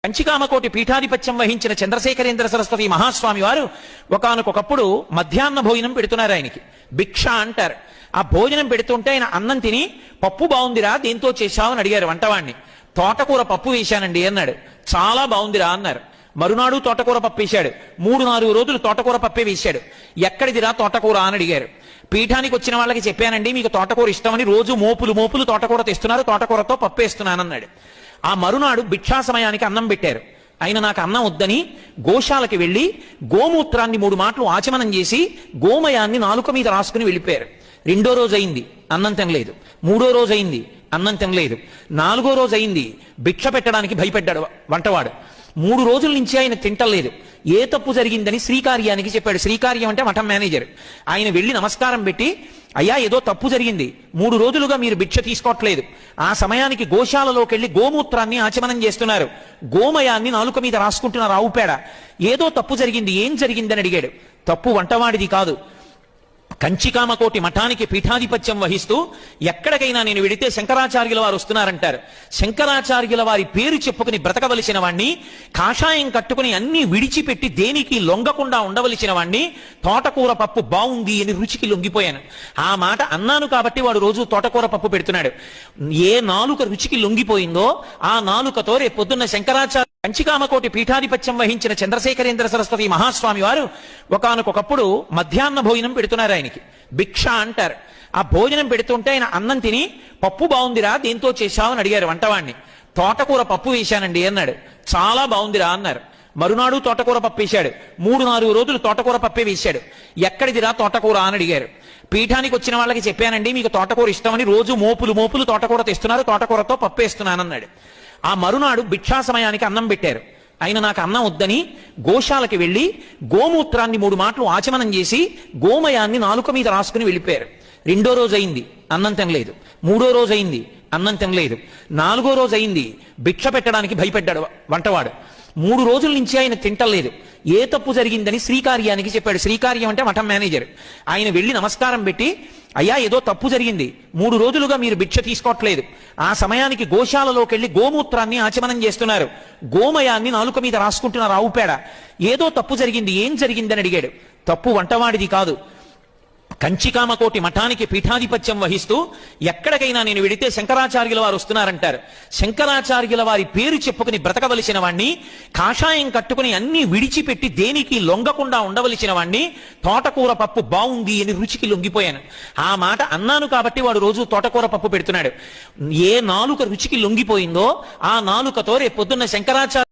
కంచికామకోటి పీఠాధిపత్యం వహించిన చంద్రశేఖరేంద్ర సరస్వతి మహాస్వామి వారు ఒకానొకప్పుడు మధ్యాహ్న భోజనం పెడుతున్నారు. ఆయనకి భిక్ష అంటారు. ఆ భోజనం పెడుతుంటే ఆయన అన్నం తిని పప్పు బాగుందిరా దేంతో చేశావని అడిగారు వంటవాణ్ణి. తోటకూర పప్పు వేశానండి అన్నాడు. చాలా బాగుందిరా అన్నారు. మరునాడు తోటకూర పప్పు వేశాడు. 3-4 రోజులు తోటకూర పప్పే వేశాడు. ఎక్కడిదిరా తోటకూర అని అడిగారు. పీఠానికి వచ్చిన వాళ్ళకి చెప్పానండి మీకు తోటకూర ఇష్టమని, రోజు మోపులు తోటకూర తెస్తున్నారు, తోటకూరతో పప్పు వేస్తున్నానన్నాడు. ఆ మరునాడు భిక్షా సమయానికి అన్నం పెట్టారు. ఆయన నాకు అన్నం వద్దని గోశాలకి వెళ్ళి గోమూత్రాన్ని 3 మాటలు ఆచమనం చేసి గోమయాన్ని నాలుక మీద రాసుకుని వెళ్ళిపోయారు. 2వ రోజు అయింది, అన్నం తినలేదు. 3వ రోజు అయింది, అన్నం తినలేదు. 4వ రోజు అయింది, భిక్ష పెట్టడానికి భయపడ్డాడు వంటవాడు. 3 రోజుల నుంచి ఆయన తింటలేదు. ఏ తప్పు జరిగిందని శ్రీకార్యానికి చెప్పాడు. శ్రీకార్యం అంటే మఠం మేనేజర్. ఆయన వెళ్ళి నమస్కారం పెట్టి, అయ్యా ఏదో తప్పు జరిగింది, 3 రోజులుగా మీరు భిక్ష తీసుకోవట్లేదు. ఆ సమయానికి గోశాలలోకి వెళ్ళి గోమూత్రాన్ని ఆచమనం చేస్తున్నారు, గోమయాన్ని నాలుక మీద రాసుకుంటున్నారు, ఆవు పేడ. ఏదో తప్పు జరిగింది, ఏం జరిగిందని అడిగాడు. తప్పు వంటవాడిది కాదు, కంచికామకోటి మఠానికి పీఠాధిపత్యం వహిస్తూ ఎక్కడికైనా నేను వెడితే శంకరాచార్యుల వారు వస్తున్నారంటారు. శంకరాచార్యుల వారి పేరు చెప్పుకుని బ్రతకవలసిన వాణ్ణి, కాషాయం కట్టుకుని అన్ని విడిచిపెట్టి దేనికి లొంగకుండా ఉండవలసిన వాణ్ణి, తోటకూర పప్పు బాగుంది అని రుచికి లొంగిపోయాను. ఆ మాట అన్నాను కాబట్టి వాడు రోజు తోటకూర పప్పు పెడుతున్నాడు. ఏ నాలుక రుచికి లొంగిపోయిందో ఆ నాలుకతో రేపు పొద్దున్న శంకరాచార్య కంచికామకోటి పీఠాధిపత్యం వహించిన చంద్రశేఖరేంద్ర సరస్వతి మహాస్వామి వారు ఒకానొకప్పుడు మధ్యాహ్న భోజనం పెడుతున్నారు. ఆయనకి భిక్ష అంటారు. ఆ భోజనం పెడుతుంటే ఆయన అన్నం తిని పప్పు బాగుందిరా దేంతో చేశావని అడిగారు వంటవాణ్ణి. తోటకూర పప్పు వేశానండి అన్నాడు. చాలా బాగుందిరా అన్నారు. మరునాడు తోటకూర పప్పు వేశాడు. 3-4 రోజులు తోటకూర పప్పే వేశాడు. ఎక్కడిదిరా తోటకూర అని అడిగారు. పీఠానికి వచ్చిన వాళ్ళకి చెప్పానండి మీకు తోటకూర ఇష్టమని, రోజు మోపులు తోటకూర తెస్తున్నారు, తోటకూరతో పప్పు వేస్తున్నానన్నాడు. ఆ మరునాడు భిక్షా సమయానికి అన్నం పెట్టారు. ఆయన నాకు అన్నం వద్దని గోశాలకి వెళ్ళి గోమూత్రాన్ని 3 మాటలు ఆచమనం చేసి గోమయాన్ని నాలుక మీద రాసుకుని వెళ్ళిపోయారు. 2వ రోజు అయింది, అన్నం తినలేదు. 3వ రోజు అయింది, అన్నం తినలేదు. 4వ రోజు అయింది, భిక్ష పెట్టడానికి భయపడ్డాడు వంటవాడు. 3 రోజుల నుంచి ఆయన తింటలేదు. ఏ తప్పు జరిగిందని శ్రీకార్యానికి చెప్పాడు. శ్రీకార్యం అంటే మఠం మేనేజర్. ఆయన వెళ్ళి నమస్కారం పెట్టి, అయ్యా ఏదో తప్పు జరిగింది, 3 రోజులుగా మీరు భిక్ష తీసుకోవట్లేదు. ఆ సమయానికి గోశాలలోకి వెళ్ళి గోమూత్రాన్ని ఆచమనం చేస్తున్నారు, గోమయాన్ని నాలుక మీద రాసుకుంటున్నారు, ఆవు పేడ. ఏదో తప్పు జరిగింది, ఏం జరిగిందని అడిగాడు. తప్పు వంటవాడిది కాదు, కంచికామకోటి మఠానికి పీఠాధిపత్యం వహిస్తూ ఎక్కడికైనా నేను వెడితే శంకరాచార్యుల వారు వస్తున్నారంటారు. శంకరాచార్యుల వారి పేరు చెప్పుకుని బ్రతకవలసిన వాణ్ణి, కాషాయం కట్టుకుని అన్ని విడిచిపెట్టి దేనికి లొంగకుండా ఉండవలసిన వాణ్ణి, తోటకూర పప్పు బాగుంది అని రుచికి లొంగిపోయాను. ఆ మాట అన్నాను కాబట్టి వాడు రోజు తోటకూర పప్పు పెడుతున్నాడు. ఏ నాలుక రుచికి లొంగిపోయిందో ఆ నాలుకతో రేపు పొద్దున్న శంకరాచార్య